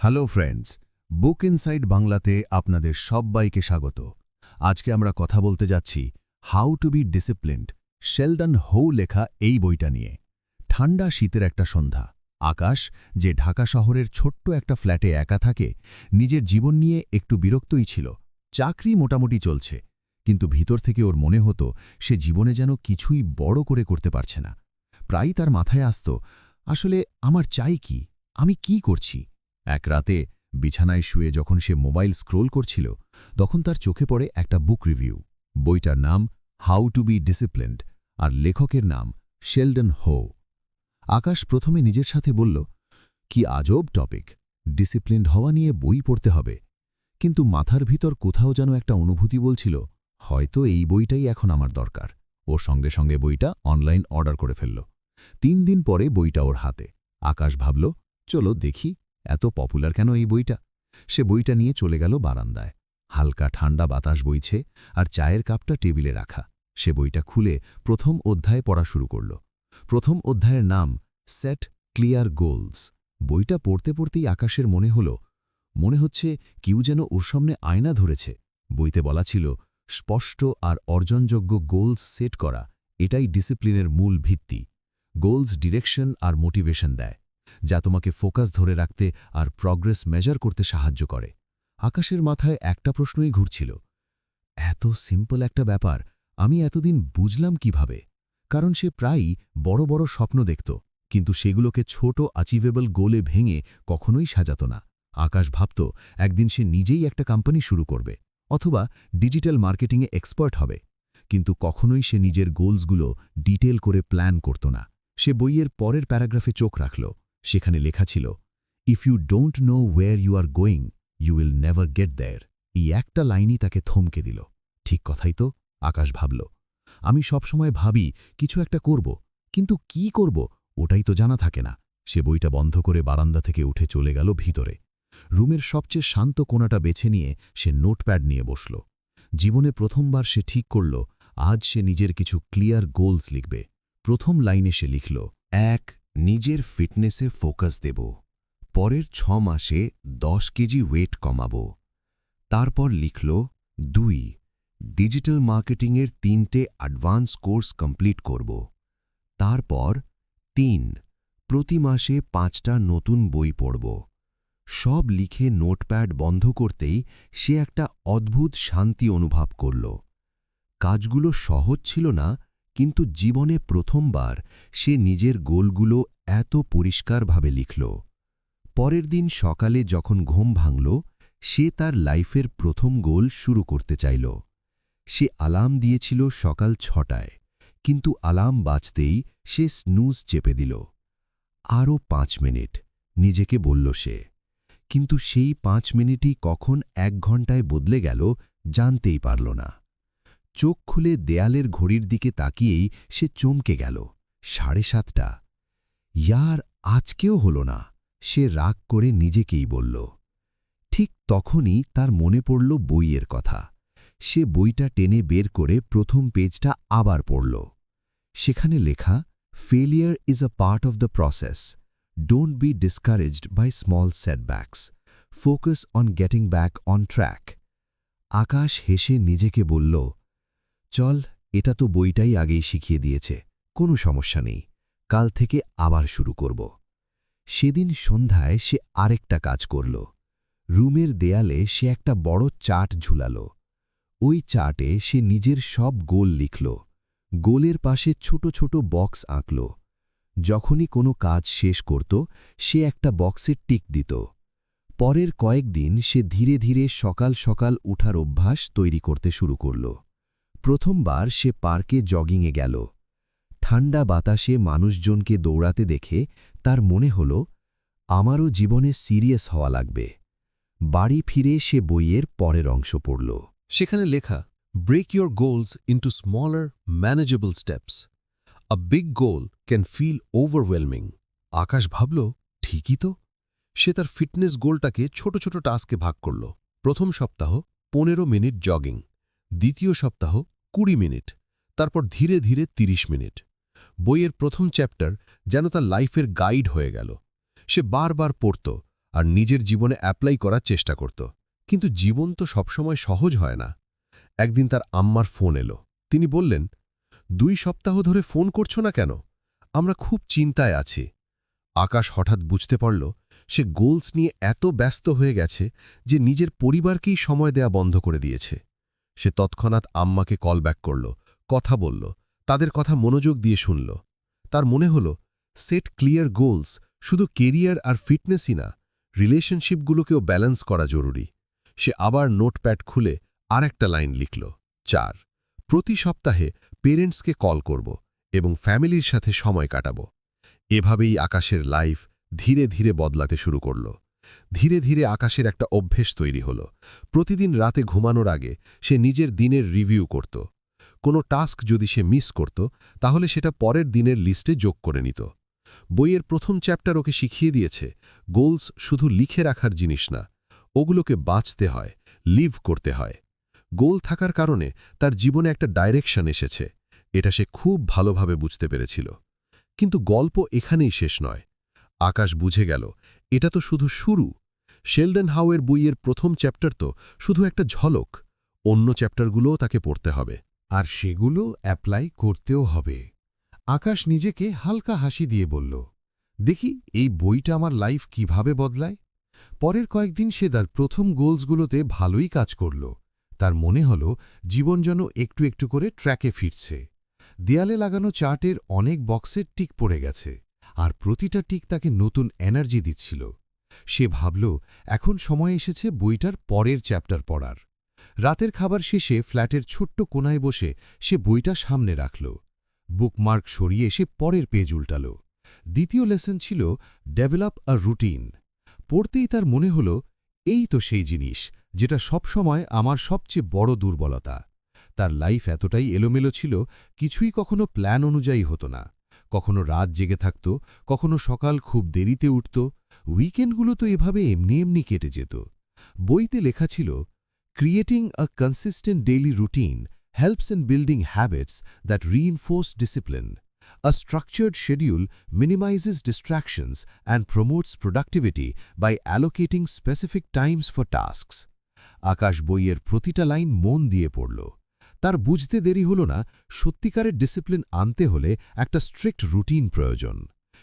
Hello friends, বুক inside বাংলাতে আপনাদের সবাইকে স্বাগত। আজকে আমরা কথা বলতে যাচ্ছি how to be disciplined, Sheldon হো লেখা এই বইটা নিয়ে। ঠান্ডা শীতের একটা সন্ধ্যা, আকাশ, যে ঢাকা শহরের ছোট্ট একটা ফ্ল্যাটে একা থাকে, নিজের জীবন নিয়ে একটু বিরক্তই ছিল। চাকরি মোটামুটি চলছে, কিন্তু ভিতর থেকে ওর মনে হতো সে জীবনে যেন কিছুই বড় করে করতে পারছে না। প্রায়ই তার মাথায় আসত, আসলে আমার চাই কি, আমি কি করছি। এক রাতে বিছানায় শুয়ে যখন সে মোবাইল স্ক্রোল করছিল, তখন তার চোখে পড়ে একটা বুক রিভিউ। বইটার নাম হাউ টু বি ডিসিপ্লিনড, আর লেখকের নাম শেলডন হো। আকাশ প্রথমে নিজের সাথে বলল, কি আজব টপিক, ডিসিপ্লিনড হওয়া নিয়ে বই পড়তে হবে। কিন্তু মাথার ভিতর কোথাও যেন একটা অনুভূতি বলছিল, হয়তো এই বইটাই এখন আমার দরকার। ও সঙ্গে সঙ্গে বইটা অনলাইন অর্ডার করে ফেলল। 3 দিন পরে বইটা ওর হাতে। আকাশ ভাবল, চলো দেখি এত পপুলার কেন এই বইটা। সে বইটা নিয়ে চলে গেল বারান্দায়। হালকা ঠান্ডা বাতাস বইছে, আর চায়ের কাপটা টেবিলে রাখা। সে বইটা খুলে প্রথম অধ্যায় পড়া শুরু করল। প্রথম অধ্যায়ের নাম সেট ক্লিয়ার গোলস। বইটা পড়তে পড়তেই আকাশের মনে হচ্ছে কেউ যেন ওর সামনে আয়না ধরেছে। বইতে বলা ছিল, স্পষ্ট আর অর্জনযোগ্য গোলস সেট করা, এটাই ডিসিপ্লিনের মূল ভিত্তি। গোলস ডিরেকশন আর মোটিভেশন দেয়, যা তোমাকে ফোকাস ধরে রাখতে আর প্রগ্রেস মেজার করতে সাহায্য করে। আকাশের মাথায় একটা প্রশ্নই ঘুরছিল, এত সিম্পল একটা ব্যাপার আমি এতদিন বুঝলাম কিভাবে। কারণ সে প্রায়ই বড় বড় স্বপ্ন দেখত, কিন্তু সেগুলোকে ছোট অ্যাচিভেবল গোলে ভেঙে কখনোই সাজাত না। আকাশ ভাবত একদিন সে নিজেই একটা কোম্পানি শুরু করবে, অথবা ডিজিটাল মার্কেটিংয়ে এক্সপার্ট হবে, কিন্তু কখনোই সে নিজের গোলসগুলো ডিটেল করে প্ল্যান করত না। সে বইয়ের পরের প্যারাগ্রাফে চোখ রাখল। সেখানে লেখা ছিল, if you don't know where you are going, you will never get there. এই একটা লাইনই তাকে থমকে দিল। ঠিক কথাই তো, আকাশ ভাবল। আমি সবসময় ভাবি কিছু একটা করব, কিন্তু কি করব ওটাই তো জানা থাকে না। সে বইটা বন্ধ করে বারান্দা থেকে উঠে চলে গেল ভিতরে। রুমের সবচেয়ে শান্ত কোণাটা বেছে নিয়ে সে নোটপ্যাড নিয়ে বসল। জীবনে প্রথমবার সে ঠিক করল, আজ সে নিজের কিছু ক্লিয়ার গোলস লিখবে। প্রথম লাইনে সে লিখল, 1. নিজের ফিটনেসে ফোকাস দেব। পরের 6 মাসে 10 কেজি ওয়েট কমাব। তারপর লিখল, 2. ডিজিটাল মার্কেটিংয়ের 3টে অ্যাডভান্স কোর্স কমপ্লিট করব। তারপর 3. প্রতি মাসে 5টা নতুন বই পড়ব। সব লিখে নোটপ্যাড বন্ধ করতেই সে একটা অদ্ভুত শান্তি অনুভব করল। কাজগুলো সহজ ছিল না, কিন্তু জীবনে প্রথমবার সে নিজের গোলগুলো এত পরিষ্কারভাবে লিখল। পরের দিন সকালে যখন ঘুম ভাঙল, সে তার লাইফের প্রথম গোল শুরু করতে চাইল। সে অ্যালার্ম দিয়েছিল সকাল 6টায়, কিন্তু অ্যালার্ম বাজতেই সে স্নুজ চেপে দিল। আরও 5 মিনিট, নিজেকে বলল সে। কিন্তু সেই 5 মিনিটই কখন 1 ঘণ্টায় বদলে গেল জানতেই পারল না। চোখ খুলে দেয়ালের ঘড়ির দিকে তাকিয়েই সে চমকে গেল। 7:30। ইয়ার, আজকেও হল না, সে রাগ করে নিজেকেই বলল। ঠিক তখনই তার মনে পড়ল বইয়ের কথা। সে বইটা টেনে বের করে প্রথম পেজটা আবার পড়ল। সেখানে লেখা, failure is a part of the process. Don't be discouraged by small setbacks. Focus on getting back on track. Akash হেসে নিজেকে বলল, চল, এটা তো বইটাই আগেই শিখিয়ে দিয়েছে, কোনো সমস্যা নেই, কাল থেকে আবার শুরু করব। সেদিন সন্ধ্যায় সে আরেকটা কাজ করল। রুমের দেয়ালে সে একটা বড় চার্ট ঝুলাল। ওই চার্টে সে নিজের সব গোল লিখল। গোলের পাশে ছোট ছোট বক্স আঁকল। যখনই কোনো কাজ শেষ করত, সে একটা বক্সে টিক দিত। পরের কয়েকদিন সে ধীরে ধীরে সকাল সকাল উঠার অভ্যাস তৈরি করতে শুরু করল। প্রথমবার সে পার্কে জগিংয়ে গেল। ঠান্ডা বাতাসে মানুষজনকে দৌড়াতে দেখে তার মনে হল, আমারও জীবনে সিরিয়াস হওয়া লাগবে। বাড়ি ফিরে সে বইয়ের পরের অংশ পড়ল। সেখানে লেখা, break your goals into smaller manageable steps. A big goal can feel overwhelming. Akash ভাবল, ঠিকই তো। সে তার ফিটনেস গোলটাকে ছোট ছোট টাস্কে ভাগ করল। প্রথম সপ্তাহ 15 মিনিট জগিং, দ্বিতীয় সপ্তাহ 20 মিনিট, তারপর ধীরে ধীরে 30 মিনিট। বইয়ের প্রথম চ্যাপ্টার যেন তার লাইফের গাইড হয়ে গেল। সে বারবার পড়ত, আর নিজের জীবনে অ্যাপ্লাই করার চেষ্টা করত। কিন্তু জীবন তো সবসময় সহজ হয় না। একদিন তার আম্মার ফোন এলো। তিনি বললেন, 2 সপ্তাহ ধরে ফোন করছো না কেন? আমরা খুব চিন্তায় আছি। আকাশ হঠাৎ বুঝতে পারল সে গোলস নিয়ে এত ব্যস্ত হয়ে গেছে যে নিজের পরিবারকেই সময় দেয়া বন্ধ করে দিয়েছে। সে তৎক্ষণাৎ আম্মাকে কল ব্যাক করল, কথা বলল, তাদের কথা মনোযোগ দিয়ে শুনল। তার মনে হল সেট ক্লিয়ার গোলস শুধু কেরিয়ার আর ফিটনেসই না, রিলেশনশিপগুলোকেও ব্যালেন্স করা জরুরি। সে আবার নোটপ্যাড খুলে আর একটা লাইন লিখল, 4 প্রতি সপ্তাহে পেরেন্টসকে কল করব এবং ফ্যামিলির সাথে সময় কাটাবো। এভাবেই আকাশের লাইফ ধীরে ধীরে বদলাতে শুরু করল। ধীরে ধীরে আকাশের একটা অভ্যেস তৈরি হল। প্রতিদিন রাতে ঘুমানোর আগে সে নিজের দিনের রিভিউ করত। কোনো টাস্ক যদি সে মিস করত তাহলে সেটা পরের দিনের লিস্টে যোগ করে নিত। বইয়ের প্রথম চ্যাপ্টার ওকে শিখিয়ে দিয়েছে গোলস শুধু লিখে রাখার জিনিস না, ওগুলোকে বাঁচতে হয়, লিভ করতে হয়। গোল থাকার কারণে তার জীবনে একটা ডাইরেকশন এসেছে, এটা সে খুব ভালোভাবে বুঝতে পেরেছিল। কিন্তু গল্প এখানেই শেষ নয়। আকাশ বুঝে গেল এটা তো শুধু শুরু। শেলডন হাউয়ের বইয়ের প্রথম চ্যাপ্টার তো শুধু একটা ঝলক, অন্য চ্যাপ্টারগুলোও তাকে পড়তে হবে। আর সেগুলো অ্যাপ্লাই করতেও হবে। আকাশ নিজেকে হালকা হাসি দিয়ে বলল, দেখি এই বইটা আমার লাইফ কিভাবে বদলায়। পরের কয়েকদিন সে তার প্রথম গোলসগুলোতে ভালোই কাজ করল। তার মনে হল জীবন যেন একটু একটু করে ট্র্যাকে ফিরছে। দেয়ালে লাগানো চার্টের অনেক বক্সের টিক পড়ে গেছে, আর প্রতিটা টিক তাকে নতুন এনার্জি দিচ্ছিল। সে ভাবল এখন সময় এসেছে বইটার পরের চ্যাপ্টার পড়ার। রাতের খাবার শেষে ফ্ল্যাটের ছোট্ট কোনায় বসে সে বইটা সামনে রাখল। বুকমার্ক সরিয়ে এসে পরের পেজ উল্টাল। দ্বিতীয় লেসন ছিল ডেভেলপ আ রুটিন। পড়তেই তার মনে হল এই তো সেই জিনিস যেটা সবসময় আমার সবচেয়ে বড় দুর্বলতা। তার লাইফ এতটাই এলোমেলো ছিল, কিছুই কখনো প্ল্যান অনুযায়ী হতো না। কখনো রাত জেগে থাকত, কখনো সকাল খুব দেরিতে উঠত। উইকেন্ডগুলো তো এভাবে এমনি এমনি কেটে যেত। বইতে লেখা ছিল, creating a consistent daily routine helps in building habits that reinforce discipline. A structured schedule minimizes distractions and promotes productivity by allocating specific times for tasks. আকাশ বইয়ের প্রতিটা লাইন মন দিয়ে পড়ল। তার বুঝতে দেরি হল না, সত্যিকারের ডিসিপ্লিন আনতে হলে একটা স্ট্রিক্ট রুটিন প্রয়োজন।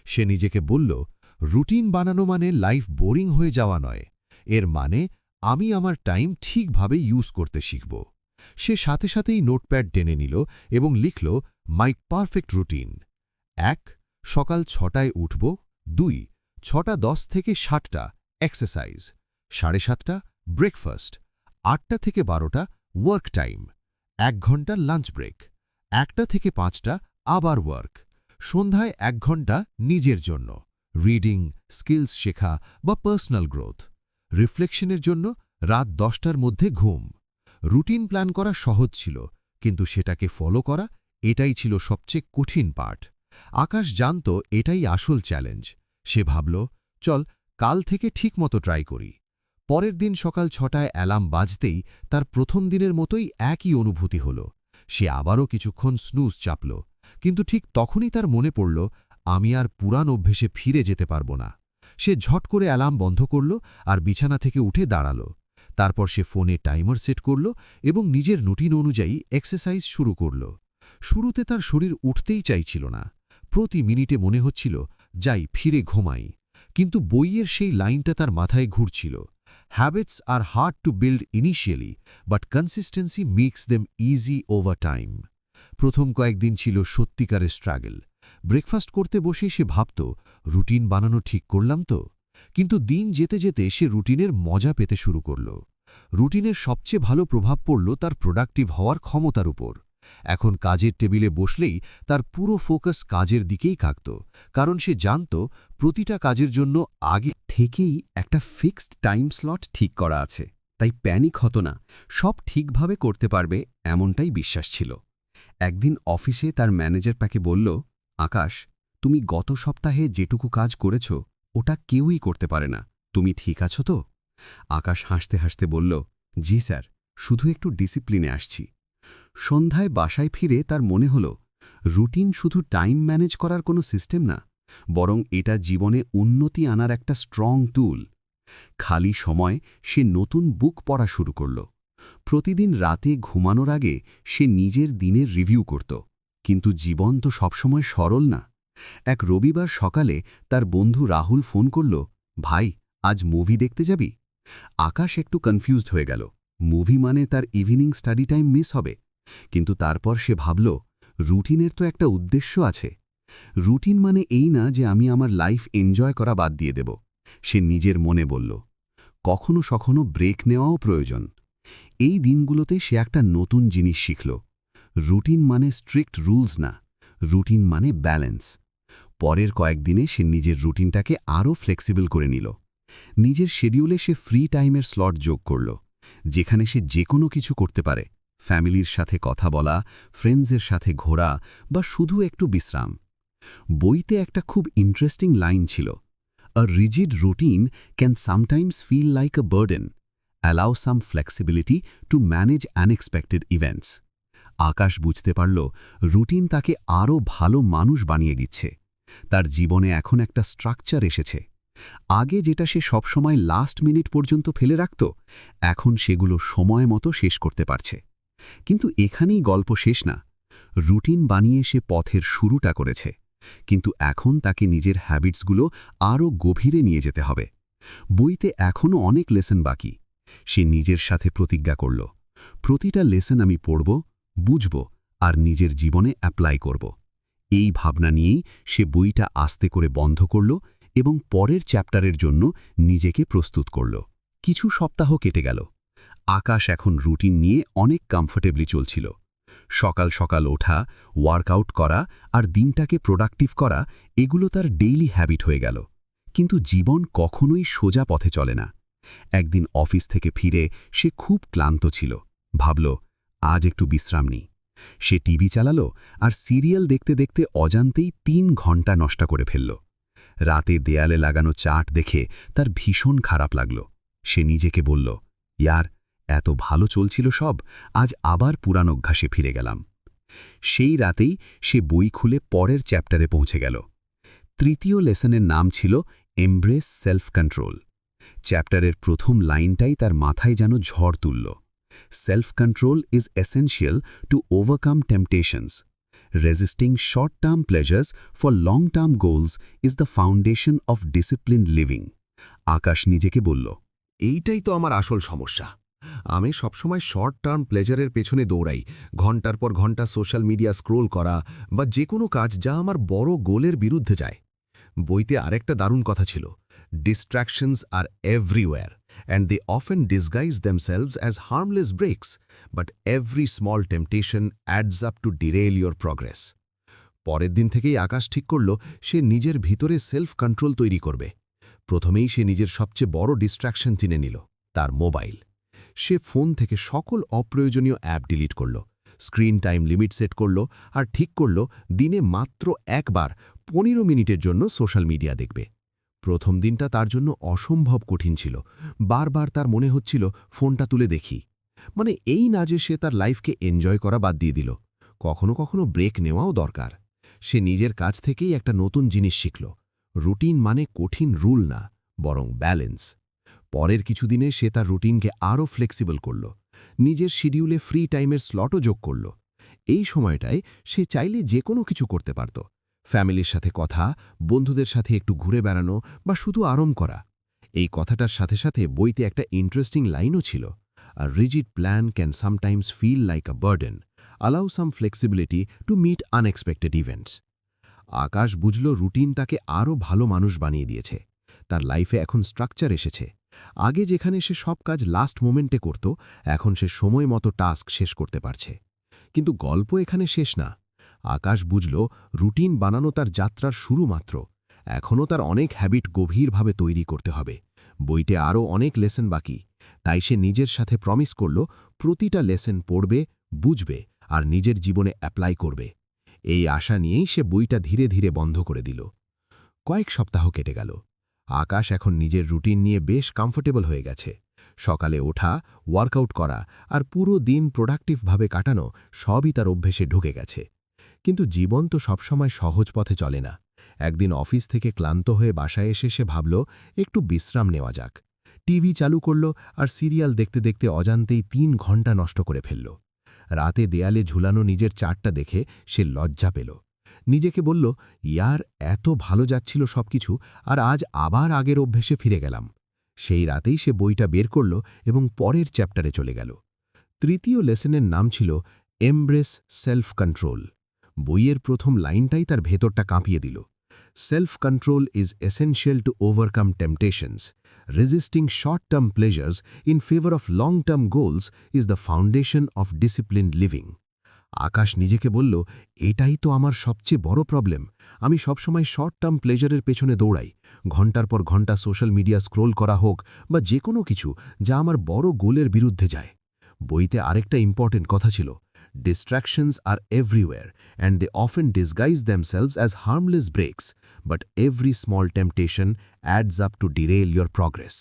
সে নিজেকে বলল, রুটিন বানানো মানে লাইফ বোরিং হয়ে যাওয়া নয়, এর মানে আমি আমার টাইম ঠিকভাবে ইউজ করতে শিখব। সে সাথে সাথেই নোটপ্যাড টেনে নিল এবং লিখল, মাই পারফেক্ট রুটিন। 1 সকাল 6টায় উঠব। 2 6:10 থেকে 7টা এক্সারসাইজ। 7:30 ব্রেকফাস্ট। 8টা থেকে 12টা ওয়ার্ক টাইম। 1 ঘন্টা লাঞ্চ ব্রেক। 1টা থেকে 5টা আবার ওয়ার্ক। সন্ধ্যায় 1 ঘন্টা নিজের জন্য, রিডিং, স্কিলস শেখা বা পার্সোনাল গ্রোথ। রিফ্লেকশনের জন্য রাত 10টার মধ্যে ঘুম। রুটিন প্ল্যান করা সহজ ছিল, কিন্তু সেটাকে ফলো করা এটাই ছিল সবচেয়ে কঠিন পার্ট। আকাশ জানত এটাই আসল চ্যালেঞ্জ। সে ভাবল, চল কাল থেকে ঠিকমতো ট্রাই করি। পরের দিন সকাল 6টায় অ্যালার্ম বাজতেই তার প্রথম দিনের মতোই একই অনুভূতি হল। সে আবারও কিছুক্ষণ স্নুজ চাপল, কিন্তু ঠিক তখনই তার মনে পড়ল, আমি আর পুরান অভ্যেসে ফিরে যেতে পারব না। সে ঝট করে অ্যালার্ম বন্ধ করল আর বিছানা থেকে উঠে দাঁড়াল। তারপর সে ফোনে টাইমার সেট করল এবং নিজের রুটিন অনুযায়ী এক্সারসাইজ শুরু করল। শুরুতে তার শরীর উঠতেই চাইছিল না। প্রতি মিনিটে মনে হচ্ছিল, যাই ফিরে ঘুমাই। কিন্তু বইয়ের সেই লাইনটা তার মাথায় ঘুরছিল, habits are hard to build initially, but consistency makes them easy over time. প্রথম কয়েকদিন ছিল সত্যিকারের স্ট্রাগল। ব্রেকফাস্ট করতে বসে সে ভাবত, রুটিন বানানো ঠিক করলাম তো? কিন্তু দিন যেতে যেতে সে রুটিনের মজা পেতে শুরু করল। রুটিনের সবচেয়ে ভালো প্রভাব পড়ল তার প্রোডাক্টিভ হওয়ার ক্ষমতার উপর। এখন কাজের টেবিলে বসলেই তার পুরো ফোকাস কাজের দিকেই থাকত, কারণ সে জানত প্রতিটা কাজের জন্য আগে থেকেই একটা ফিক্সড টাইম স্লট ঠিক করা আছে, তাই প্যানিক হতো না। সব ঠিকভাবে করতে পারবে এমনটাই বিশ্বাস ছিল। একদিন অফিসে তার ম্যানেজার তাকে বলল, আকাশ, তুমি গত সপ্তাহে যেটুকু কাজ করেছ ওটা কেউই করতে পারে না, তুমি ঠিক আছো তো? আকাশ হাসতে হাসতে বলল, জি স্যার, শুধু একটু ডিসিপ্লিনে আসছি। সন্ধ্যায় বাসায় ফিরে তার মনে হল, রুটিন শুধু টাইম ম্যানেজ করার কোনো সিস্টেম না, বরং এটা জীবনে উন্নতি আনার একটা স্ট্রং টুল। খালি সময় সে নতুন বুক পড়া শুরু করল। প্রতিদিন রাতে ঘুমানোর আগে সে নিজের দিনের রিভিউ করত। কিন্তু জীবন তো সবসময় সরল না। এক রবিবার সকালে তার বন্ধু রাহুল ফোন করল, ভাই, আজ মুভি দেখতে যাবি? আকাশ একটু কনফিউজড হয়ে গেল। মুভি মানে তার ইভিনিং স্টাডি টাইম মিস হবে। কিন্তু তারপর সে ভাবল, রুটিনের তো একটা উদ্দেশ্য আছে। রুটিন মানে এই না যে আমি আমার লাইফ এনজয় করা বাদ দিয়ে দেব। সে নিজের মনে বলল, কখনো কখনো ব্রেক নেওয়াও প্রয়োজন। এই দিনগুলোতে সে একটা নতুন জিনিস শিখল। রুটিন মানে স্ট্রিক্ট রুলস না, রুটিন মানে ব্যালেন্স। পরের কয়েকদিনে সে নিজের রুটিনটাকে আরও ফ্লেক্সিবল করে নিল। নিজের শিডিউলে সে ফ্রি টাইমের স্লট যোগ করল, যেখানে সে যে কোনো কিছু করতে পারে, ফ্যামিলির সাথে কথা বলা, ফ্রেন্ডসের সাথে ঘোরা বা শুধু একটু বিশ্রাম। বইতে একটা খুব ইন্টারেস্টিং লাইন ছিল, A rigid routine can sometimes feel like a burden. Allow some flexibility to manage unexpected events. আকাশ বুঝতে পারল, রুটিন তাকে আরও ভালো মানুষ বানিয়ে দিচ্ছে। তার জীবনে এখন একটা স্ট্রাকচার এসেছে। আগে যেটা সে সবসময় লাস্ট মিনিট পর্যন্ত ফেলে রাখত, এখন সেগুলো সময় মতো শেষ করতে পারছে। কিন্তু এখানেই গল্প শেষ না। রুটিন বানিয়ে সে পথের শুরুটা করেছে, কিন্তু এখন তাকে নিজের হ্যাবিটসগুলো আরও গভীরে নিয়ে যেতে হবে। বইতে এখনও অনেক লেসন বাকি। সে নিজের সাথে প্রতিজ্ঞা করল, প্রতিটা লেসন আমি পড়ব, বুঝব আর নিজের জীবনে অ্যাপ্লাই করব। এই ভাবনা নিয়েই সে বইটা আস্তে করে বন্ধ করল এবং পরের চ্যাপ্টারের জন্য নিজেকে প্রস্তুত করল। কিছু সপ্তাহ কেটে গেল। আকাশ এখন রুটিন নিয়ে অনেক কমফোর্টেবলি চলছিল। সকাল সকাল ওঠা, ওয়ার্কআউট করা আর দিনটাকে প্রোডাক্টিভ করা, এগুলো তার ডেইলি হ্যাবিট হয়ে গেল। কিন্তু জীবন কখনোই সোজা পথে চলে না। একদিন অফিস থেকে ফিরে সে খুব ক্লান্ত ছিল। ভাবল, আজ একটু বিশ্রাম নিই। সে টিভি চালালো আর সিরিয়াল দেখতে দেখতে অজান্তেই 3 ঘন্টা নষ্ট করে ফেলল। রাতে দেয়ালে লাগানো চার্ট দেখে তার ভীষণ খারাপ লাগল। সে নিজেকে বলল, ইয়ার, এত ভালো চলছিল সব, আজ আবার পুরানো অভ্যাসে ফিরে গেলাম। সেই রাতেই সে বই খুলে পরের চ্যাপ্টারে পৌঁছে গেল। তৃতীয় লেসনের নাম ছিল এমব্রেস সেলফ কন্ট্রোল। চ্যাপ্টারের প্রথম লাইনটাই তার মাথায় যেন ঝড় তুলল। Self control is essential to overcome temptations. Resisting short term pleasures for long term goals is the foundation of disciplined living. Akash নিজেকে বলল, এইটাই তো আমার আসল সমস্যা। আমি সবসময় শর্ট টার্ম প্লেজারের পেছনে দৌড়াই, ঘন্টার পর ঘন্টা সোশ্যাল মিডিয়া স্ক্রোল করা বা যে কোনো কাজ যা আমার বড় গোলের বিরুদ্ধে যায়। বইতে আরেকটা দারুণ কথা ছিল, distractions are everywhere and they often disguise themselves as harmless breaks, but every small temptation adds up to derail your progress. পরের দিন থেকেই আকাশ ঠিক করল সে নিজের ভিতরে সেলফ কন্ট্রোল তৈরি করবে। প্রথমেই সে নিজের সবচেয়ে বড় ডিস্ট্র্যাকশন চিনে নিল, তার মোবাইল। সে ফোন থেকে সকল অপ্রয়োজনীয় অ্যাপ ডিলিট করল, স্ক্রিন টাইম লিমিট সেট করল আর ঠিক করল দিনে মাত্র একবার 15 মিনিটের জন্য সোশ্যাল মিডিয়া দেখবে। প্রথম দিনটা তার জন্য অসম্ভব কঠিন ছিল। বারবার তার মনে হচ্ছিল ফোনটা তুলে দেখি। মানে এই না যে সে তার লাইফকে এনজয় করা বাদ দিয়ে দিল, কখনো কখনো ব্রেক নেওয়াও দরকার। সে নিজের কাছ থেকেই একটা নতুন জিনিস শিখল, রুটিন মানে কঠিন রুল না, বরং ব্যালেন্স। পরের কিছুদিনে সে তার রুটিনকে আরও ফ্লেক্সিবল করল, নিজের শিডিউলে ফ্রি টাইমের স্লটও যোগ করল। এই সময়টায় সে চাইলে যে কোনো কিছু করতে পারত, ফ্যামিলির সাথে কথা, বন্ধুদের সাথে একটু ঘুরে বেড়ানো বা শুধু আরাম করা। এই কথাটার সাথে সাথে বইতে একটা ইন্টারেস্টিং লাইনও ছিল, a rigid plan can sometimes feel like a burden, allow some flexibility to meet unexpected events. Akash বুঝল রুটিন তাকে আরও ভালো মানুষ বানিয়ে দিয়েছে। তার লাইফে এখন স্ট্রাকচার এসেছে। আগে যেখানে সে সব কাজ লাস্ট মোমেন্টে করত, এখন সে সময় মতো টাস্ক শেষ করতে পারছে। কিন্তু গল্প এখানে শেষ না। আকাশ বুঝল রুটিন বানানো তার যাত্রার শুরু মাত্র। এখনও তার অনেক হ্যাবিট গভীরভাবে তৈরি করতে হবে। বইতে আরও অনেক লেসন বাকি, তাই সে নিজের সাথে প্রমিস করল প্রতিটা লেসন পড়বে, বুঝবে আর নিজের জীবনে অ্যাপ্লাই করবে। এই আশা নিয়েই সে বইটা ধীরে ধীরে বন্ধ করে দিল। কয়েক সপ্তাহ কেটে গেল। আকাশ এখন নিজের রুটিন নিয়ে বেশ কমফোর্টেবল হয়ে গেছে। সকালে ওঠা, ওয়ার্কআউট করা আর পুরো দিন প্রোডাক্টিভভাবে কাটানো সবই তার অভ্যেসে ঢুকে গেছে। কিন্তু জীবন তো সবসময় সহজ পথে চলে না। একদিন অফিস থেকে ক্লান্ত হয়ে বাসায় এসে সে ভাবল একটু বিশ্রাম নেওয়া যাক। টিভি চালু করল আর সিরিয়াল দেখতে দেখতে অজান্তেই ৩ ঘণ্টা নষ্ট করে ফেলল। রাতে দেয়ালে ঝুলানো নিজের চার্টটা দেখে সে লজ্জা পেল। নিজেকে বলল, ইয়ার এত ভালো যাচ্ছিল সবকিছু, আর আজ আবার আগের অভ্যেসে ফিরে গেলাম। সেই রাতেই সে বইটা বের করল এবং পরের চ্যাপ্টারে চলে গেল। তৃতীয় লেসনের নাম ছিল এমব্রেস সেলফ কন্ট্রোল। বইয়ের প্রথম লাইনটাই তার ভেতরটা কাঁপিয়ে দিল। Self control is essential to overcome temptations. Resisting short term pleasures in favour of long term goals is the foundation of disciplined living. Akash নিজেকে বলল, এটাই তো আমার সবচেয়ে বড় প্রবলেম। আমি সবসময় শর্ট টার্ম প্লেজারের পেছনে দৌড়াই, ঘন্টার পর ঘন্টা সোশ্যাল মিডিয়া স্ক্রোল করা হোক বা যে কোনো কিছু যা আমার বড় গোলের বিরুদ্ধে যায়। বইতে আরেকটা ইম্পর্টেন্ট কথা ছিল, distractions are everywhere and they often disguise themselves as harmless breaks, but every small temptation adds up to derail your progress.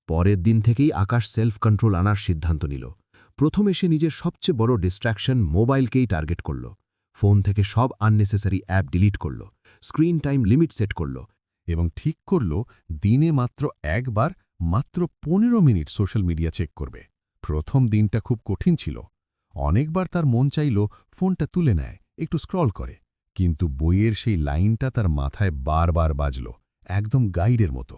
পরের দিন থেকেই আকাশ সেলফ কন্ট্রোল আনার সিদ্ধান্ত নিল। প্রথমে সে নিজের সবচেয়ে বড় ডিস্ট্র্যাকশন মোবাইলকেই টার্গেট করল। ফোন থেকে সব আননেসেসারি অ্যাপ ডিলিট করল, স্ক্রিন টাইম লিমিট সেট করল এবং ঠিক করল দিনে মাত্র একবার, মাত্র 15 মিনিট সোশ্যাল মিডিয়া চেক করবে। প্রথম দিনটা খুব কঠিন ছিল। অনেকবার তার মন চাইল ফোনটা তুলে নেয়, একটু স্ক্রল করে, কিন্তু বইয়ের সেই লাইনটা তার মাথায় বারবার বাজল, একদম গাইডের মতো।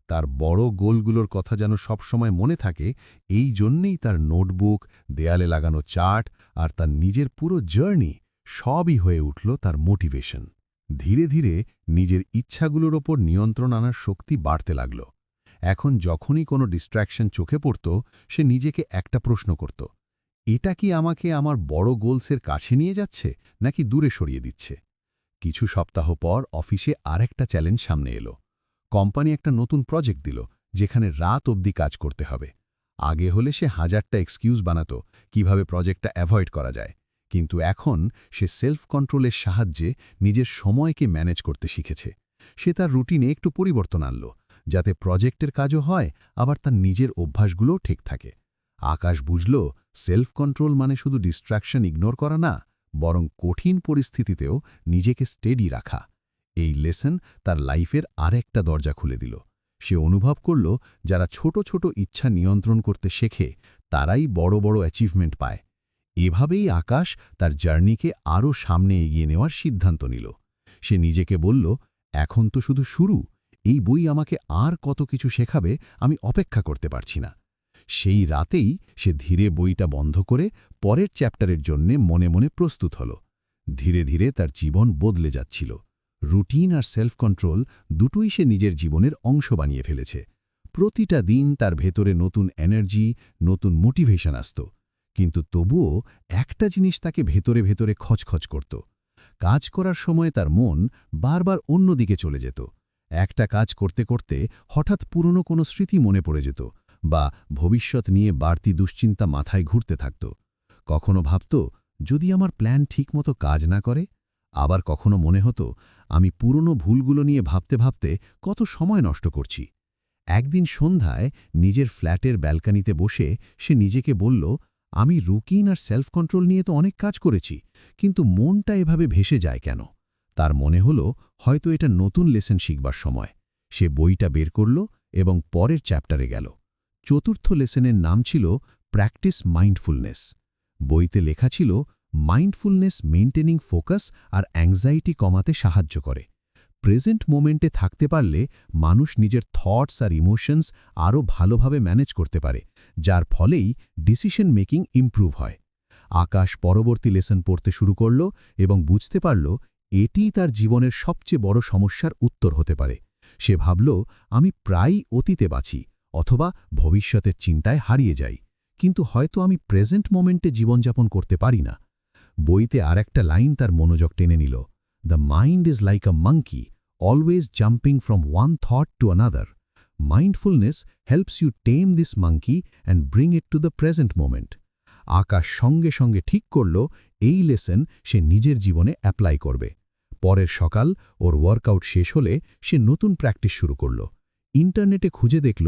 তার বড় গোলগুলোর কথা যেন সবসময় মনে থাকে, এই জন্যেই তার নোটবুক, দেয়ালে লাগানো চার্ট আর তার নিজের পুরো জার্নি সবই হয়ে উঠল তার মোটিভেশন। ধীরে ধীরে নিজের ইচ্ছাগুলোর ওপর নিয়ন্ত্রণ আনার শক্তি বাড়তে লাগল। এখন যখনই কোনো ডিস্ট্র্যাকশন চোখে পড়ত, সে নিজেকে একটা প্রশ্ন করত, এটা কি আমাকে আমার বড় গোলসের কাছে নিয়ে যাচ্ছে নাকি দূরে সরিয়ে দিচ্ছে? কিছু সপ্তাহ পর অফিসে আরেকটা চ্যালেঞ্জ সামনে এলো। কোম্পানি একটা নতুন প্রজেক্ট দিল, যেখানে রাত অবধি কাজ করতে হবে। আগে হলে সে হাজারটা এক্সকিউজ বানাতো কিভাবে প্রজেক্টটা অ্যাভয়েড করা যায়, কিন্তু এখন সে সেলফ কন্ট্রোলের সাহায্যে নিজের সময়কে ম্যানেজ করতে শিখেছে। সে তার রুটিনে একটু পরিবর্তন আনল, যাতে প্রজেক্টের কাজও হয় আবার তার নিজের অভ্যাসগুলোও ঠিক থাকে। আকাশ বুঝল, সেলফ কন্ট্রোল মানে শুধু ডিস্ট্র্যাকশন ইগনোর করা না, বরং কঠিন পরিস্থিতিতেও নিজেকে স্টেডি রাখা। এই লেসন তার লাইফের আরেকটা দরজা খুলে দিল। সে অনুভব করল, যারা ছোট ছোট ইচ্ছা নিয়ন্ত্রণ করতে শেখে তারাই বড় বড় অ্যাচিভমেন্ট পায়। এভাবেই আকাশ তার জার্নিকে আরও সামনে এগিয়ে নেওয়ার সিদ্ধান্ত নিল। সে নিজেকে বলল, এখন তো শুধু শুরু, এই বই আমাকে আর কত কিছু শেখাবে, আমি অপেক্ষা করতে পারছি না। সেই রাতেই সে ধীরে বইটা বন্ধ করে পরের চ্যাপ্টারের জন্যে মনে মনে প্রস্তুত হল। ধীরে ধীরে তার জীবন বদলে যাচ্ছিল। রুটিন আর সেলফ কন্ট্রোল দুটোই সে নিজের জীবনের অংশ বানিয়ে ফেলেছে। প্রতিটা দিন তার ভেতরে নতুন এনার্জি, নতুন মোটিভেশন আসত। কিন্তু তবুও একটা জিনিস তাকে ভেতরে ভেতরে খচখচ করত। কাজ করার সময় তার মন বারবার অন্যদিকে চলে যেত। একটা কাজ করতে করতে হঠাৎ পুরনো কোনো স্মৃতি মনে পড়ে যেত, বা ভবিষ্যৎ নিয়ে বাড়তি দুশ্চিন্তা মাথায় ঘুরতে থাকত। কখনো ভাবত, যদি আমার প্ল্যান ঠিকমতো কাজ না করে। আবার কখনো মনে হতো, আমি পুরনো ভুলগুলো নিয়ে ভাবতে ভাবতে কত সময় নষ্ট করছি। একদিন সন্ধ্যায় নিজের ফ্ল্যাটের ব্যালকানিতে বসে সে নিজেকে বলল, আমি রুটিন আর সেলফ কন্ট্রোল নিয়ে তো অনেক কাজ করেছি, কিন্তু মনটা এভাবে ভেসে যায় কেন? তার মনে হলো, হয়তো এটা নতুন লেসন শিখবার সময়। সে বইটা বের করল এবং পরের চ্যাপ্টারে গেল। চতুর্থ লেসনের নাম ছিল প্র্যাকটিস মাইন্ডফুলনেস। বইতে লেখা ছিল, মাইন্ডফুলনেস মেইনটেনিং ফোকাস আর অ্যাংজাইটি কমাতে সাহায্য করে। প্রেজেন্ট মোমেন্টে থাকতে পারলে মানুষ নিজের থটস আর ইমোশনস আরও ভালোভাবে ম্যানেজ করতে পারে, যার ফলেই ডিসিশন মেকিং ইমপ্রুভ হয়। আকাশ পরবর্তী লেসন পড়তে শুরু করল এবং বুঝতে পারল, এটিই তার জীবনের সবচেয়ে বড় সমস্যার উত্তর হতে পারে। সে ভাবল, আমি প্রায়ই অতীতে বাঁচি অথবা ভবিষ্যতের চিন্তায় হারিয়ে যাই, কিন্তু হয়তো আমি প্রেজেন্ট মোমেন্টে জীবনযাপন করতে পারি না। বইতে আরেকটা লাইন তার মনোযোগ টেনে নিল, the mind is like a monkey, always jumping from one thought to another. Mindfulness helps you tame this monkey and bring it to the present moment. Akash সঙ্গে সঙ্গে ঠিক করল, এই লেসন সে নিজের জীবনে অ্যাপ্লাই করবে। পরের সকাল ওর ওয়ার্কআউট শেষ হলে সে নতুন প্র্যাকটিস শুরু করল। ইন্টারনেটে খুঁজে দেখল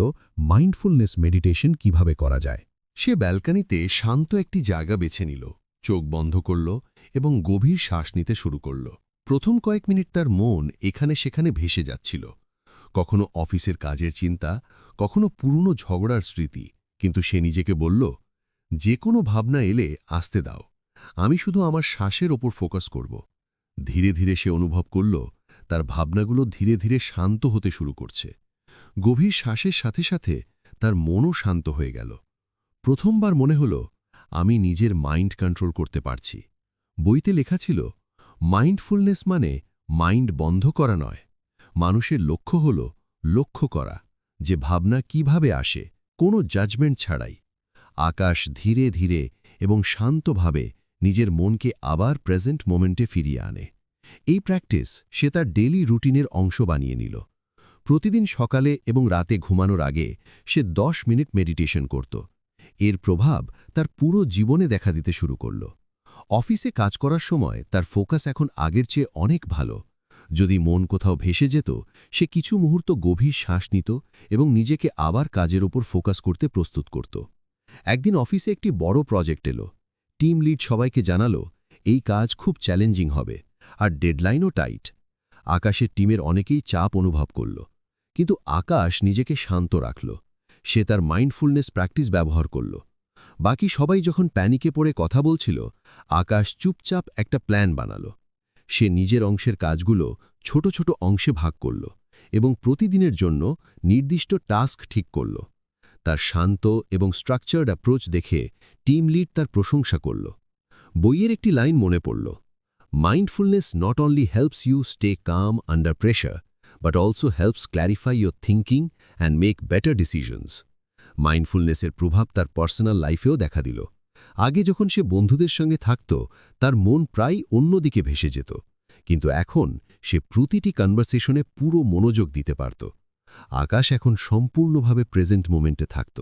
মাইন্ডফুলনেস মেডিটেশন কিভাবে করা যায়। সে ব্যালকানিতে শান্ত একটি জায়গা বেছে নিল, চোখ বন্ধ করল এবং গভীর শ্বাস নিতে শুরু করল। প্রথম কয়েক মিনিট তার মন এখানে সেখানে ভেসে যাচ্ছিল। কখনো অফিসের কাজের চিন্তা, কখনো পুরনো ঝগড়ার স্মৃতি, কিন্তু সে নিজেকে বলল, যে কোনো ভাবনা এলে আসতে দাও, আমি শুধু আমার শ্বাসের ওপর ফোকাস করব। ধীরে ধীরে সে অনুভব করল তার ভাবনাগুলো ধীরে ধীরে শান্ত হতে শুরু করছে। গভীর শ্বাসের সাথে সাথে তার মনও শান্ত হয়ে গেল। প্রথমবার মনে হল, আমি নিজের মাইন্ড কন্ট্রোল করতে পারছি। বইতে লেখা ছিল, মাইন্ডফুলনেস মানে মাইন্ড বন্ধ করা নয়, মানুষের লক্ষ্য হল লক্ষ্য করা, যে ভাবনা কিভাবে আসে, কোনো জাজমেন্ট ছাড়াই। আকাশ ধীরে ধীরে এবং শান্তভাবে নিজের মনকে আবার প্রেজেন্ট মোমেন্টে ফিরিয়ে আনে। এই প্র্যাকটিস সে তার ডেইলি রুটিনের অংশ বানিয়ে নিল। প্রতিদিন সকালে এবং রাতে ঘুমানোর আগে সে 10 মিনিট মেডিটেশন করত। এর প্রভাব তার পুরো জীবনে দেখা দিতে শুরু করল। অফিসে কাজ করার সময় তার ফোকাস এখন আগের চেয়ে অনেক ভালো। যদি মন কোথাও ভেসে যেত, সে কিছু মুহূর্ত গভীর শ্বাস নিত এবং নিজেকে আবার কাজের ওপর ফোকাস করতে প্রস্তুত করত। একদিন অফিসে একটি বড় প্রজেক্ট এলো। টিম লিড সবাইকে জানালো, এই কাজ খুব চ্যালেঞ্জিং হবে আর ডেডলাইনও টাইট। আকাশের টিমের অনেকেই চাপ অনুভব করল, কিন্তু আকাশ নিজেকে শান্ত রাখল। সে তার মাইন্ডফুলনেস প্র্যাকটিস ব্যবহার করল। বাকি সবাই যখন প্যানিকে পড়ে কথা বলছিল, আকাশ চুপচাপ একটা প্ল্যান বানালো। সে নিজের অংশের কাজগুলো ছোট ছোট অংশে ভাগ করল এবং প্রতিদিনের জন্য নির্দিষ্ট টাস্ক ঠিক করল। তার শান্ত এবং স্ট্রাকচার্ড অ্যাপ্রোচ দেখে টিম লিড তার প্রশংসা করল। বইয়ের একটি লাইন মনে পড়ল, mindfulness not only helps you stay calm under pressure, but also helps clarify your thinking and make better decisions. মাইন্ডফুলনেসের প্রভাব তার পার্সোনাল লাইফেও দেখা দিল। আগে যখন সে বন্ধুদের সঙ্গে থাকত, তার মন প্রায় অন্যদিকে ভেসে যেত, কিন্তু এখন সে প্রতিটি কনভারসেশনে পুরো মনোযোগ দিতে পারত। আকাশ এখন সম্পূর্ণভাবে প্রেজেন্ট মোমেন্টে থাকত।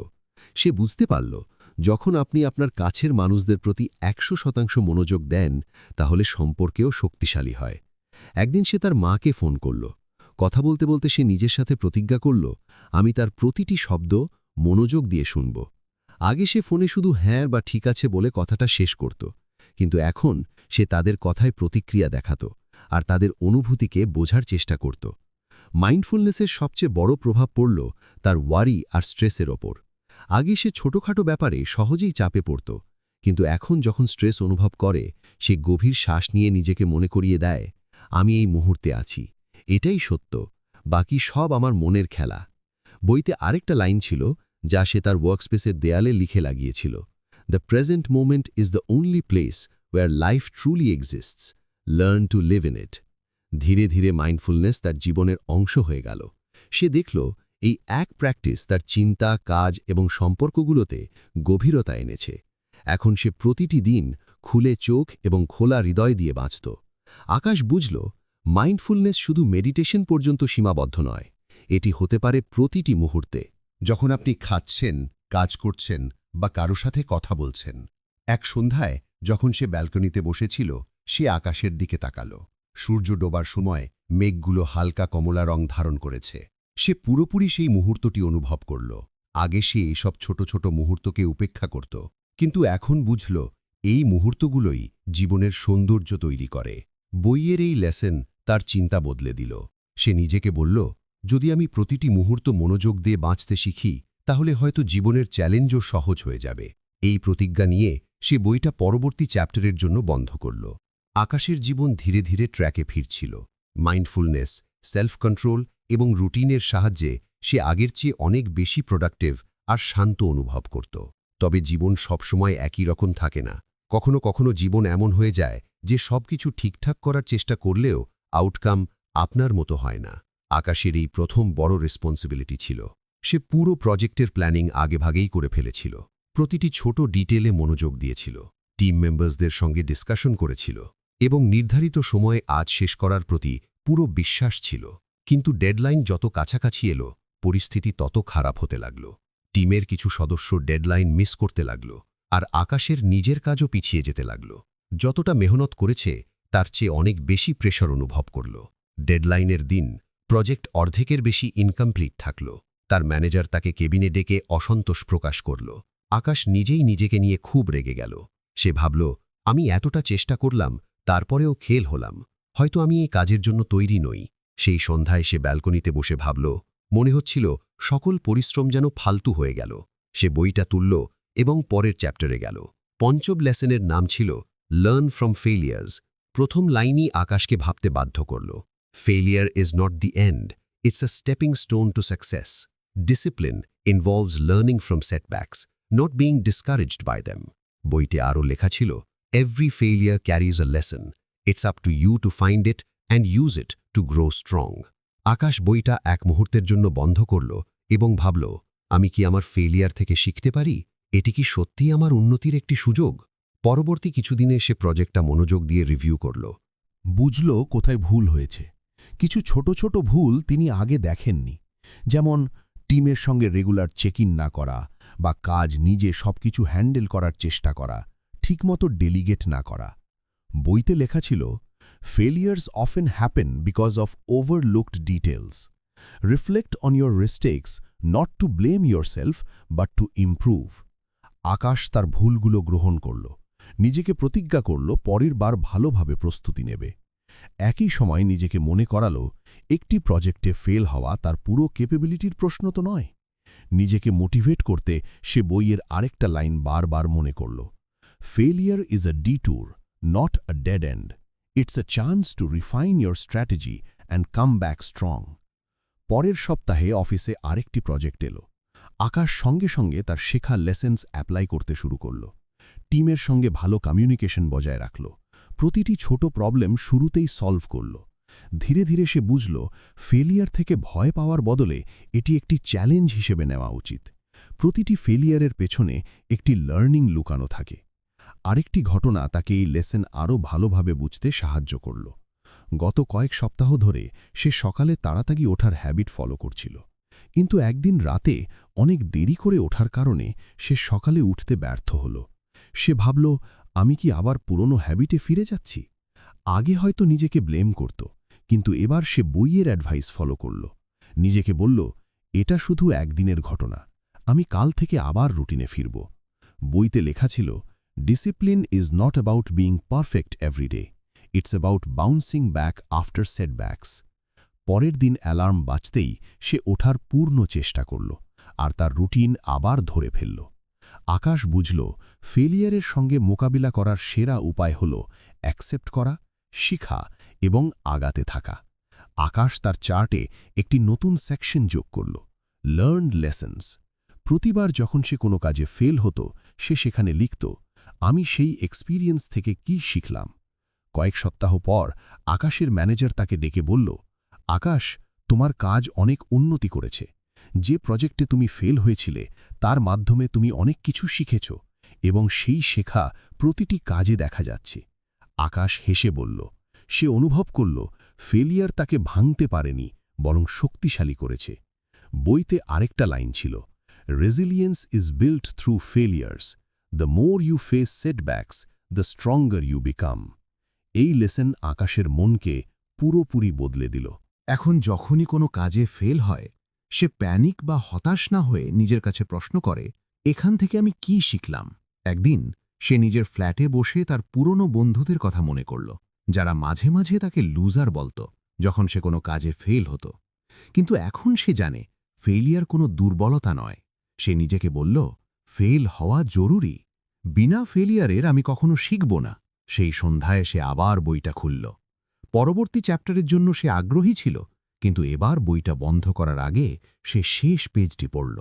সে বুঝতে পারল, যখন আপনি আপনার কাছের মানুষদের প্রতি 100% মনোযোগ দেন, তাহলে সম্পর্কেও শক্তিশালী হয়। একদিন সে তার মাকে ফোন করল। কথা বলতে বলতে সে নিজের সাথে প্রতিজ্ঞা করল, আমি তার প্রতিটি শব্দ মনোযোগ দিয়ে শুনব। আগে সে ফোনে শুধু হ্যাঁ বা ঠিক আছে বলে কথাটা শেষ করত, কিন্তু এখন সে তাদের কথায় প্রতিক্রিয়া দেখাত আর তাদের অনুভূতিকে বোঝার চেষ্টা করত। মাইন্ডফুলনেসের সবচেয়ে বড় প্রভাব পড়ল তার ওয়ারি আর স্ট্রেসের ওপর। আগে সে ছোটখাটো ব্যাপারে সহজেই চাপে পড়ত, কিন্তু এখন যখন স্ট্রেস অনুভব করে, সে গভীর শ্বাস নিয়ে নিজেকে মনে করিয়ে দেয়, আমি এই মুহূর্তে আছি, এটাই সত্য, বাকি সব আমার মনের খেলা। বইতে আরেকটা লাইন ছিল, যা সে তার ওয়ার্কস্পেসের দেয়ালে লিখে লাগিয়েছিল, the present moment is the only place where life truly exists, learn to live in it. ধীরে ধীরে মাইন্ডফুলনেস তার জীবনের অংশ হয়ে গেল। সে দেখল, এই এক প্র্যাকটিস তার চিন্তা, কাজ এবং সম্পর্কগুলোতে গভীরতা এনেছে। এখন সে প্রতিটি দিন খুলে চোখ এবং খোলা হৃদয় দিয়ে বাঁচত। আকাশ বুঝল, মাইন্ডফুলনেস শুধু মেডিটেশন পর্যন্ত সীমাবদ্ধ নয়, এটি হতে পারে প্রতিটি মুহূর্তে। যখন আপনি খাচ্ছেন, কাজ করছেন বা কারো সাথে কথা বলছেন। এক সন্ধ্যায় যখন সে ব্যালকনিতে বসেছিল, সে আকাশের দিকে তাকাল। সূর্য ডোবার সময় মেঘগুলো হালকা কমলা রং ধারণ করেছে। সে পুরোপুরি সেই মুহূর্তটি অনুভব করল। আগে সে এসব ছোট ছোট মুহূর্তকে উপেক্ষা করত, কিন্তু এখন বুঝল, এই মুহূর্তগুলোই জীবনের সৌন্দর্য তৈরি করে। বইয়ের এই লেসন তার চিন্তা বদলে দিল। সে নিজেকে বলল, যদি আমি প্রতিটি মুহূর্ত মনোযোগ দিয়ে বাঁচতে শিখি, তাহলে হয়তো জীবনের চ্যালেঞ্জও সহজ হয়ে যাবে। এই প্রতিজ্ঞা নিয়ে সে বইটা পরবর্তী চ্যাপ্টারের জন্য বন্ধ করল। আকাশের জীবন ধীরে ধীরে ট্র্যাকে ফিরছিল। মাইন্ডফুলনেস, সেলফ কন্ট্রোল এবং রুটিনের সাহায্যে সে আগের চেয়ে অনেক বেশি প্রোডাক্টিভ আর শান্ত অনুভব করত। তবে জীবন সবসময় একই রকম থাকে না। কখনো কখনো জীবন এমন হয়ে যায় যে সবকিছু ঠিকঠাক করার চেষ্টা করলেও আউটকাম আপনার মতো হয় না। আকাশের এই প্রথম বড় রেসপন্সিবিলিটি ছিল। সে পুরো প্রজেক্টের প্ল্যানিং আগেভাগেই করে ফেলেছিল। প্রতিটি ছোট ডিটেলে মনোযোগ দিয়েছিল, টিম মেম্বার্সদের সঙ্গে ডিসকাশন করেছিল এবং নির্ধারিত সময়ে আজ শেষ করার প্রতি পুরো বিশ্বাস ছিল। কিন্তু ডেডলাইন যত কাছাকাছি এলো, পরিস্থিতি তত খারাপ হতে লাগল। টিমের কিছু সদস্য ডেডলাইন মিস করতে লাগল, আর আকাশের নিজের কাজও পিছিয়ে যেতে লাগল। যতটা মেহনত করেছে, তার চেয়ে অনেক বেশি প্রেশার অনুভব করল। ডেডলাইনের দিন প্রজেক্ট অর্ধেকের বেশি ইনকমপ্লিট থাকল। তার ম্যানেজার তাকে কেবিনে ডেকে অসন্তোষ প্রকাশ করল। আকাশ নিজেই নিজেকে নিয়ে খুব রেগে গেল। সে ভাবল, আমি এতটা চেষ্টা করলাম, তারপরেও ফেল হলাম, হয়তো আমি এই কাজের জন্য তৈরি নই। সেই সন্ধ্যায় সে ব্যালকনিতে বসে ভাবল, মনে হচ্ছিল সকল পরিশ্রম যেন ফালতু হয়ে গেল। সে বইটা তুলল এবং পরের চ্যাপ্টারে গেল। পঞ্চম লেসনের নাম ছিল লার্ন ফ্রম ফেলিয়ার্স। প্রথম লাইনই আকাশকে ভাবতে বাধ্য করল। Failure is not the end, it's a stepping stone to success. Discipline involves learning from setbacks, not being discouraged by them. বইতে আরও লেখা ছিল, every failure carries a lesson, it's up to you to find it and use it to grow strong. Akash বইটা এক মুহূর্তের জন্য বন্ধ করল এবং ভাবল, আমি কি আমার ফেলিয়ার থেকে শিখতে পারি? এটি কি সত্যিই আমার উন্নতির একটি সুযোগ? পরবর্তী কিছুদিনে সে প্রজেক্টটা মনোযোগ দিয়ে রিভিউ করল। বুঝল কোথায় ভুল হয়েছে। কিছু ছোট ছোট ভুল তিনি আগে দেখেননি, যেমন টিমের সঙ্গে রেগুলার চেক ইন না করা বা কাজ নিজে সবকিছু হ্যান্ডেল করার চেষ্টা করা, ঠিকমতো ডেলিগেট না করা। বইতে লেখা ছিল, failures often happen because of overlooked details. Reflect on your mistakes, not to blame yourself but to improve. Akash তার ভুলগুলো গ্রহণ করল, নিজেকে প্রতিজ্ঞা করল পরের বার ভালোভাবে প্রস্তুতি নেবে। একই সময় নিজেকে মনে করালো, একটি প্রজেক্টে ফেল হওয়া তার পুরো ক্যাপাবিলিটির প্রশ্ন তো নয়। নিজেকে মোটিভেট করতে সে বইয়ের আরেকটা লাইন বারবার মনে করল, failure is a detour, not a dead end. It's a chance to refine your strategy and come back strong. পরের সপ্তাহে অফিসে আরেকটি প্রজেক্ট এলো। আকাশ সঙ্গে সঙ্গে তার শেখা লেসেন্স অ্যাপ্লাই করতে শুরু করল। টিমের সঙ্গে ভালো কমিউনিকেশন বজায় রাখল, প্রতিটি ছোট প্রবলেম শুরুতেই সলভ করল। ধীরে ধীরে সে বুঝল, ফেলিয়ার থেকে ভয় পাওয়ার বদলে এটি একটি চ্যালেঞ্জ হিসেবে নেওয়া উচিত। প্রতিটি ফেলিয়ারের পেছনে একটি লার্নিং লুকানো থাকে। আরেকটি ঘটনা তাকে এই লেসেন আরও ভালোভাবে বুঝতে সাহায্য করল। গত কয়েক সপ্তাহ ধরে সে সকালে তাড়াতাড়ি ওঠার হ্যাবিট ফলো করছিল, কিন্তু একদিন রাতে অনেক দেরি করে ওঠার কারণে সে সকালে উঠতে ব্যর্থ হল। সে ভাবল, আমি কি আবার পুরনো হ্যাবিটে ফিরে যাচ্ছি? আগে হয়তো নিজেকে ব্লেম করত, কিন্তু এবার সে বইয়ের অ্যাডভাইস ফলো করল। নিজেকে বলল, এটা শুধু একদিনের ঘটনা, আমি কাল থেকে আবার রুটিনে ফিরব। বইতে লেখা ছিল, discipline is not about being perfect everyday, it's about bouncing back after setbacks. পরের দিন অ্যালার্ম বাজতেই সে ওঠার পূর্ণ চেষ্টা করল আর তার রুটিন আবার ধরে ফেলল। আকাশ বুঝল, ফেলিয়ারের সঙ্গে মোকাবিলা করার সেরা উপায় হল অ্যাকসেপ্ট করা, শিখা এবং আগাতে থাকা। আকাশ তার চার্টে একটি নতুন সেকশন যোগ করল, লার্নড লেসন্স। প্রতিবার যখন সে কোনো কাজে ফেল হতো, সে সেখানে লিখত, আমি সেই এক্সপিরিয়েন্স থেকে কি শিখলাম। কয়েক সপ্তাহ পর আকাশের ম্যানেজার তাকে ডেকে বলল, আকাশ, তোমার কাজ অনেক উন্নতি করেছে। যে প্রজেক্টে তুমি ফেল হয়েছিলে তার মাধ্যমে তুমি অনেক কিছু শিখেছ এবং সেই শেখা প্রতিটি কাজে দেখা যাচ্ছে। আকাশ হেসে বলল, সে অনুভব করল ফেলিয়ার তাকে ভাঙতে পারেনি, বরং শক্তিশালী করেছে। বইতে আরেকটা লাইন ছিল, resilience is built through failures, the more you face setbacks, the stronger you become. এই লেসন আকাশের মনকে পুরোপুরি বদলে দিল। এখন যখনই কোনো কাজে ফেল হয়, সে প্যানিক বা হতাশ না হয়ে নিজের কাছে প্রশ্ন করে, এখান থেকে আমি কি শিখলাম? একদিন সে নিজের ফ্ল্যাটে বসে তার পুরনো বন্ধুদের কথা মনে করল, যারা মাঝে মাঝে তাকে লুজার বলত যখন সে কোনো কাজে ফেল হতো। কিন্তু এখন সে জানে ফেলিয়ার কোনো দুর্বলতা নয়। সে নিজেকে বলল, ফেল হওয়া জরুরি, বিনা ফেলিয়ারের আমি কখনো শিখব না। সেই সন্ধ্যায় সে আবার বইটা খুলল। পরবর্তী চ্যাপ্টারের জন্য সে আগ্রহী ছিল, কিন্তু এবার বইটা বন্ধ করার আগে সে শেষ পেজটি পড়ল।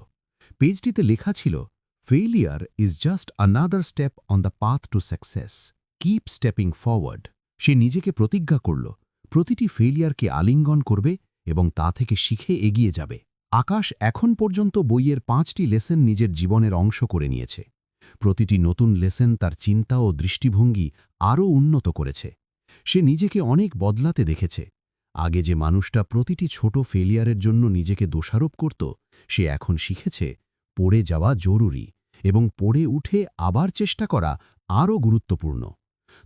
পেজটিতে লেখা ছিল, failure is just another step on the path to success, keep stepping forward. সে নিজেকে প্রতিজ্ঞা করল, প্রতিটি ফেলিয়ারকে আলিঙ্গন করবে এবং তা থেকে শিখে এগিয়ে যাবে। আকাশ এখন পর্যন্ত বইয়ের 5টি লেসন নিজের জীবনের অংশ করে নিয়েছে। প্রতিটি নতুন লেসন তার চিন্তা ও দৃষ্টিভঙ্গি আরও উন্নত করেছে। সে নিজেকে অনেক বদলাতে দেখেছে। আগে যে মানুষটা প্রতিটি ছোট ফেলিয়ারের জন্য নিজেকে দোষারোপ করত, সে এখন শিখেছে পড়ে যাওয়া জরুরি এবং পড়ে উঠে আবার চেষ্টা করা আরও গুরুত্বপূর্ণ।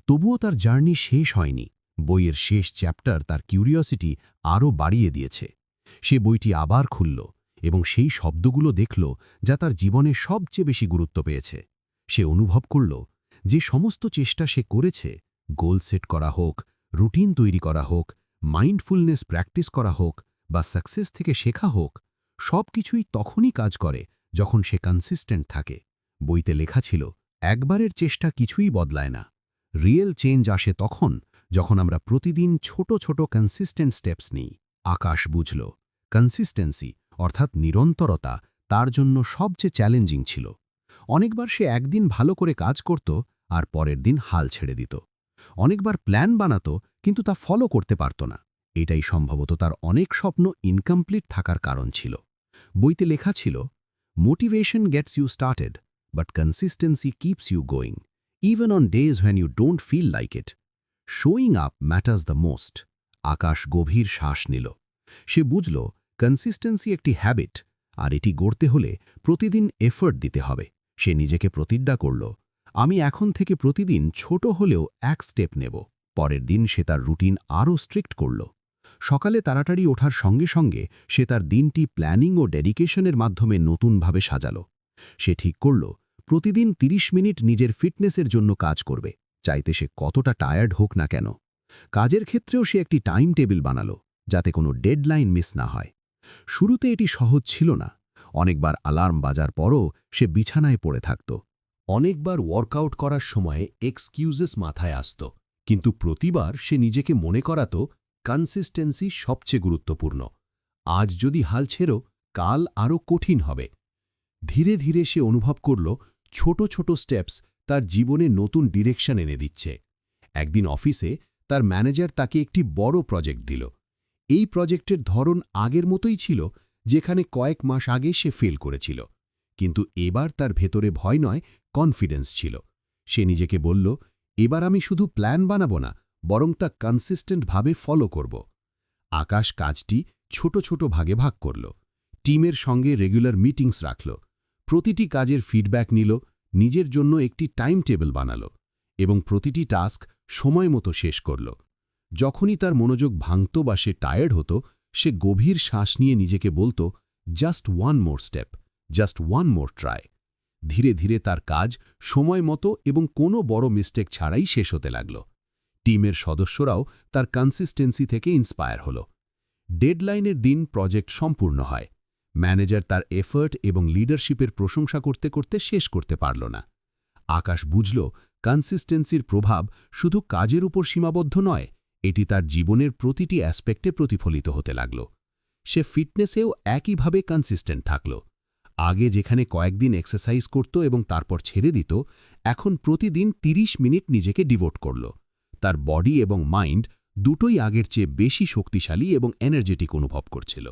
তবুও তার জার্নি শেষ হয়নি। বইয়ের শেষ চ্যাপ্টার তার কিউরিওসিটি আরও বাড়িয়ে দিয়েছে। সে বইটি আবার খুলল এবং সেই শব্দগুলো দেখল যা তার জীবনে সবচেয়ে বেশি গুরুত্ব পেয়েছে। সে অনুভব করল যে সমস্ত চেষ্টা সে করেছে, গোল সেট করা হোক, রুটিন তৈরি করা হোক মাইন্ডফুলনেস প্র্যাকটিস করা হোক বা সাকসেস থেকে শেখা হোক, সব কিছুই তখনই কাজ করে যখন সে কনসিস্টেন্ট থাকে। বইতে লেখা ছিল, একবারের চেষ্টা কিছুই বদলায় না। রিয়েল চেঞ্জ আসে তখন যখন আমরা প্রতিদিন ছোট ছোট কনসিস্টেন্ট স্টেপস নিই। আকাশ বুঝল, কনসিস্টেন্সি অর্থাৎ নিরন্তরতা তার জন্য সবচেয়ে চ্যালেঞ্জিং ছিল। অনেকবার সে একদিন ভালো করে কাজ করত আর পরের দিন হাল ছেড়ে দিত। অনেকবার প্ল্যান বানাতো কিন্তু তা ফলো করতে পারত না। এটাই সম্ভবত তার অনেক স্বপ্ন ইনকমপ্লিট থাকার কারণ ছিল। বইতে লেখা ছিল, motivation gets you started, but consistency keeps you going, even on days when you don't feel like it. Showing up matters the most. Akash গভীর শ্বাস নিল। সে বুঝল, কনসিস্টেন্সি একটি হ্যাবিট, আর এটি গড়তে হলে প্রতিদিন এফর্ট দিতে হবে। সে নিজেকে প্রতিজ্ঞা করল, আমি এখন থেকে প্রতিদিন ছোট হলেও এক স্টেপ নেব। পরের দিন সে তার রুটিন আরও স্ট্রিক্ট করল। সকালে তাড়াতাড়ি ওঠার সঙ্গে সঙ্গে সে তার দিনটি প্ল্যানিং ও ডেডিকেশনের মাধ্যমে নতুনভাবে সাজাল। সে ঠিক করল, প্রতিদিন 30 মিনিট নিজের ফিটনেসের জন্য কাজ করবে, চাইতে সে কতটা টায়ার্ড হোক না কেন। কাজের ক্ষেত্রেও সে একটি টাইম টেবিল বানাল, যাতে কোনো ডেডলাইন মিস না হয়। শুরুতে এটি সহজ ছিল না। অনেকবার অ্যালার্ম বাজার পরও সে বিছানায় পড়ে থাকত। অনেকবার ওয়ার্কআউট করার সময় এক্সকিউজেস মাথায় আসত, কিন্তু প্রতিবার সে নিজেকে মনে করাত কনসিস্টেন্সি সবচেয়ে গুরুত্বপূর্ণ। আজ যদি হাল ছেড়ো, কাল আরও কঠিন হবে। ধীরে ধীরে সে অনুভব করল, ছোট ছোট স্টেপস তার জীবনে নতুন ডিরেকশন এনে দিচ্ছে। একদিন অফিসে তার ম্যানেজার তাকে একটি বড় প্রজেক্ট দিল। এই প্রজেক্টের ধরন আগের মতোই ছিল, যেখানে কয়েক মাস আগে সে ফেল করেছিল। কিন্তু এবার তার ভেতরে ভয় নয়, কনফিডেন্স ছিল। সে নিজেকে বলল, এবার আমি শুধু প্ল্যান বানাবো না, বরং তা কনসিস্টেন্টভাবে ফলো করব। আকাশ কাজটি ছোট ছোট ভাগে ভাগ করল। টিমের সঙ্গে রেগুলার মিটিংস রাখল। প্রতিটি কাজের ফিডব্যাক নিল, নিজের জন্য একটি টাইম টেবিল বানাল এবং প্রতিটি টাস্ক সময় মতো শেষ করল। যখনই তার মনোযোগ ভাঙত বা সে টায়ার্ড হতো, সে গভীর শ্বাস নিয়ে নিজেকে বলত, just one more step, just one more try. ধীরে ধীরে তার কাজ সময় মতো এবং কোনো বড় মিস্টেক ছাড়াই শেষ হতে লাগল। টিমের সদস্যরাও তার কনসিস্টেন্সি থেকে ইন্সপায়ার হল। ডেডলাইনের দিন প্রজেক্ট সম্পূর্ণ হয়। ম্যানেজার তার এফর্ট এবং লিডারশিপের প্রশংসা করতে করতে শেষ করতে পারল না। আকাশ বুঝল, কনসিস্টেন্সির প্রভাব শুধু কাজের উপর সীমাবদ্ধ নয়, এটি তার জীবনের প্রতিটি অ্যাসপেক্টে প্রতিফলিত হতে লাগল। সে ফিটনেসেও একইভাবে কনসিস্টেন্ট থাকল। আগে যেখানে কয়েকদিন এক্সারসাইজ করত এবং তারপর ছেড়ে দিত, এখন প্রতিদিন 30 মিনিট নিজেকে ডিভোট করল। তার বডি এবং মাইন্ড দুটোই আগের চেয়ে বেশি শক্তিশালী এবং এনার্জেটিক অনুভব করছিল।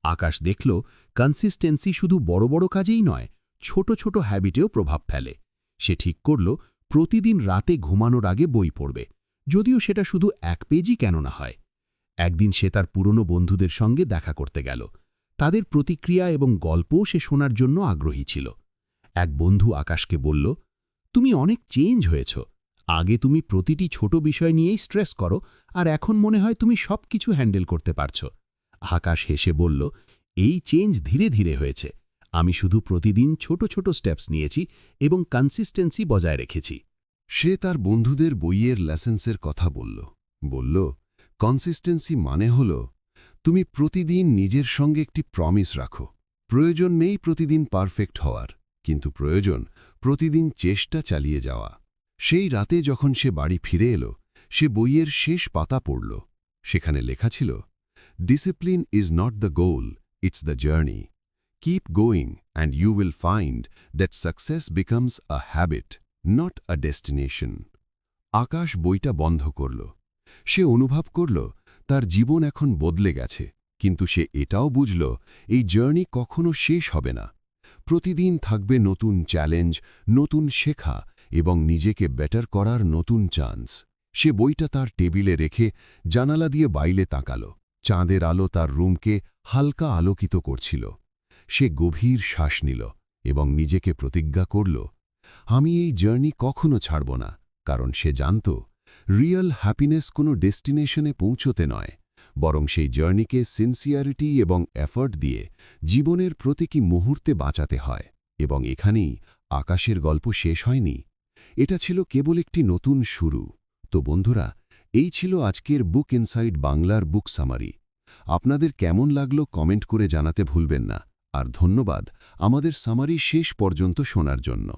আকাশ দেখল, কনসিস্টেন্সি শুধু বড় বড় কাজেই নয়, ছোট ছোট হ্যাবিটেও প্রভাব ফেলে। সে ঠিক করল, প্রতিদিন রাতে ঘুমানোর আগে বই পড়বে, যদিও সেটা শুধু 1 পেজই কেন না হয়। একদিন সে তার পুরনো বন্ধুদের সঙ্গে দেখা করতে গেল। তাদের প্রতিক্রিয়া এবং গল্পও সে শোনার জন্য আগ্রহী ছিল। এক বন্ধু আকাশকে বলল, তুমি অনেক চেঞ্জ হয়েছ। আগে তুমি প্রতিটি ছোট বিষয় নিয়েই স্ট্রেস করো, আর এখন মনে হয় তুমি সব কিছু হ্যান্ডেল করতে পারছ। আকাশ হেসে বলল, এই চেঞ্জ ধীরে ধীরে হয়েছে। আমি শুধু প্রতিদিন ছোট ছোট স্টেপস নিয়েছি এবং কনসিস্টেন্সি বজায় রেখেছি। সে তার বন্ধুদের বইয়ের লেসেন্সের কথা বলল, কনসিস্টেন্সি মানে হল, তুমি প্রতিদিন নিজের সঙ্গে একটি প্রমিস রাখো। প্রয়োজন নেই প্রতিদিন পারফেক্ট হওয়ার, কিন্তু প্রয়োজন প্রতিদিন চেষ্টা চালিয়ে যাওয়া। সেই রাতে যখন সে বাড়ি ফিরে এলো, সে বইয়ের শেষ পাতা পড়ল। সেখানে লেখা ছিল, discipline is not the goal, it's the journey. Keep going and you will find that success becomes a habit, not a destination. Akash বইটা বন্ধ করল। সে অনুভব করল, তার জীবন এখন বদলে গেছে, কিন্তু সে এটাও বুঝল, এই জার্নি কখনো শেষ হবে না। প্রতিদিন থাকবে নতুন চ্যালেঞ্জ, নতুন শেখা এবং নিজেকে বেটার করার নতুন চান্স। সে বইটা তার টেবিলে রেখে জানালা দিয়ে বাইরে তাকাল। চাঁদের আলো তার রুমকে হালকা আলোকিত করছিল। সে গভীর শ্বাস নিল এবং নিজেকে প্রতিজ্ঞা করল, আমি এই জার্নি কখনো ছাড়ব না, কারণ সে জানত, রিয়েল হ্যাপিনেস কোনো ডেস্টিনেশনে পৌঁছতে নয়, বরং সেই জার্নিকে সিনসিয়ারিটি এবং এফর্ট দিয়ে জীবনের প্রতিটি মুহূর্তে বাঁচাতে হয়। এবং এখানেই আকাশের গল্প শেষ হয়নি। এটা ছিল কেবল একটি নতুন শুরু। তো বন্ধুরা, এই ছিল আজকের বুক ইনসাইড বাংলার বুক সামারি। আপনাদের কেমন লাগলো কমেন্ট করে জানাতে ভুলবেন না, আর ধন্যবাদ আমাদের সামারি শেষ পর্যন্ত শোনার জন্য।